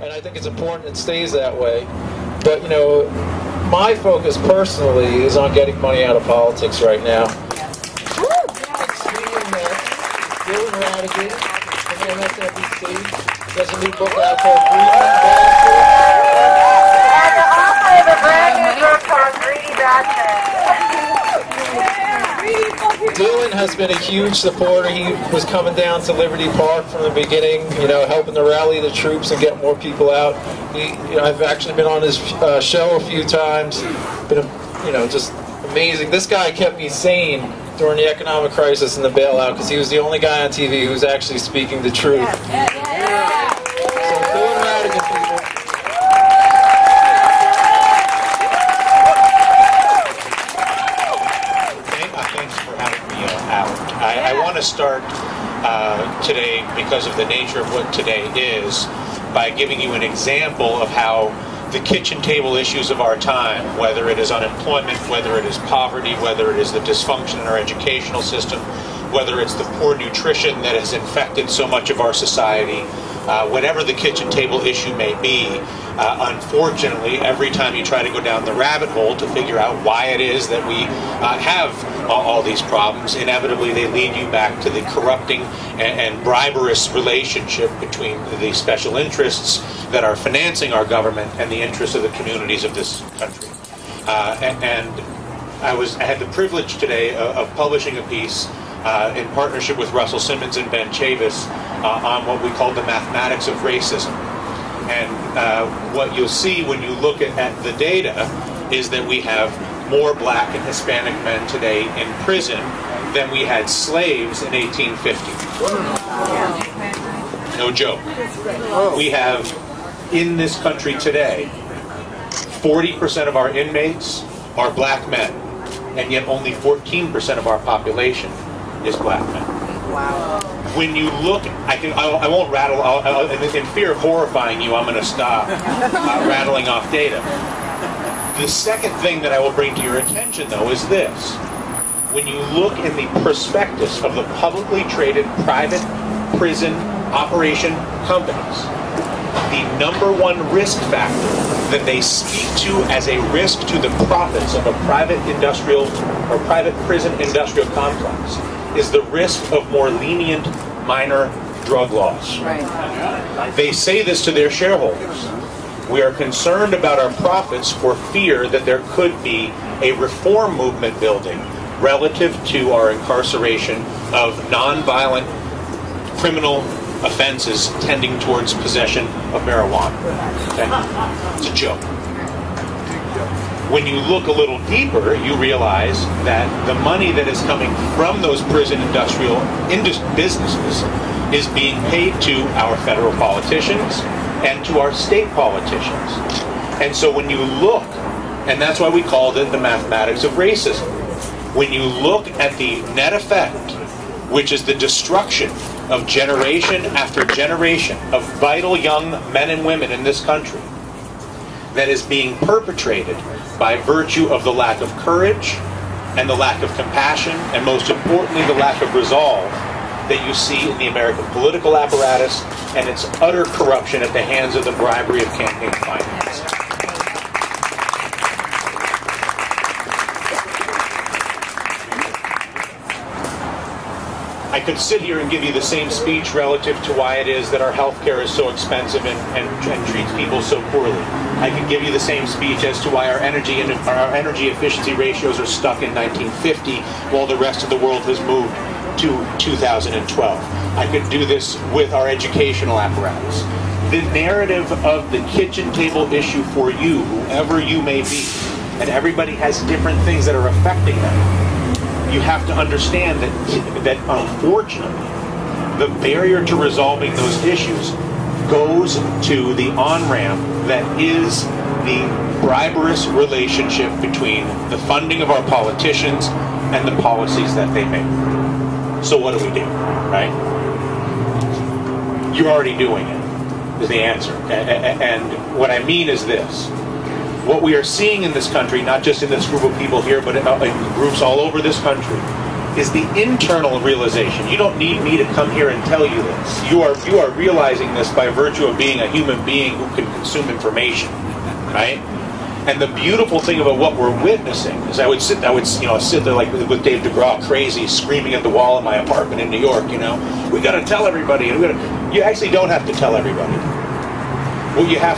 and I think it's important it stays that way. But, you know, my focus personally is on getting money out of politics right now. David Ratigan from MSNBC does a new book out called And the author of a brand new book called Greedy Bastard. Dylan has been a huge supporter. He was coming down to Liberty Park from the beginning, you know, helping to rally the troops and get more people out. I've actually been on his show a few times. Been, you know, just amazing. This guy kept me sane during the economic crisis and the bailout because he was the only guy on TV who was actually speaking the truth. So Dylan Ratigan, people. Thanks for having me out. I want to start today, because of the nature of what today is, by giving you an example of how the kitchen table issues of our time, whether it is unemployment, whether it is poverty, whether it is the dysfunction in our educational system, whether it's the poor nutrition that has infected so much of our society, whatever the kitchen table issue may be, unfortunately, every time you try to go down the rabbit hole to figure out why it is that we have all these problems, inevitably they lead you back to the corrupting and briberous relationship between the special interests that are financing our government and the interests of the communities of this country. And I had the privilege today of publishing a piece in partnership with Russell Simmons and Ben Chavis on what we call the mathematics of racism. And what you'll see when you look at the data is that we have more black and Hispanic men today in prison than we had slaves in 1850. No joke. We have, in this country today, 40% of our inmates are black men, and yet only 14% of our population is black men. Wow. When you look, I won't rattle, in fear of horrifying you, I'm going to stop rattling off data. The second thing that I will bring to your attention, though, is this. When you look in the prospectus of the publicly traded private prison operation companies, the #1 risk factor that they speak to as a risk to the profits of a private industrial or private prison industrial complex is the risk of more lenient minor drug laws. Right. They say this to their shareholders. We are concerned about our profits for fear that there could be a reform movement building relative to our incarceration of nonviolent criminal offenses tending towards possession of marijuana. Okay? It's a joke. When you look a little deeper, you realize that the money that is coming from those prison industrial businesses is being paid to our federal politicians and to our state politicians. And so when you look, and that's why we called it the mathematics of racism, when you look at the net effect, which is the destruction of generation after generation of vital young men and women in this country, that is being perpetrated by virtue of the lack of courage and the lack of compassion, and most importantly, the lack of resolve that you see in the American political apparatus and its utter corruption at the hands of the bribery of campaign finance. I could sit here and give you the same speech relative to why it is that our health care is so expensive and treats people so poorly. I could give you the same speech as to why our energy efficiency ratios are stuck in 1950 while the rest of the world has moved to 2012. I could do this with our educational apparatus. The narrative of the kitchen table issue for you, whoever you may be, and everybody has different things that are affecting them. You have to understand that unfortunately, the barrier to resolving those issues goes to the on-ramp that is the briberous relationship between the funding of our politicians and the policies that they make. So what do we do, right? You're already doing it, is the answer. And what I mean is this. What we are seeing in this country, not just in this group of people here, but in groups all over this country, is the internal realization. You don't need me to come here and tell you this. You are realizing this by virtue of being a human being who can consume information, right? And the beautiful thing about what we're witnessing is I would sit there like with David Degraw, crazy, screaming at the wall in my apartment in New York. We got to tell everybody. You actually don't have to tell everybody. What you have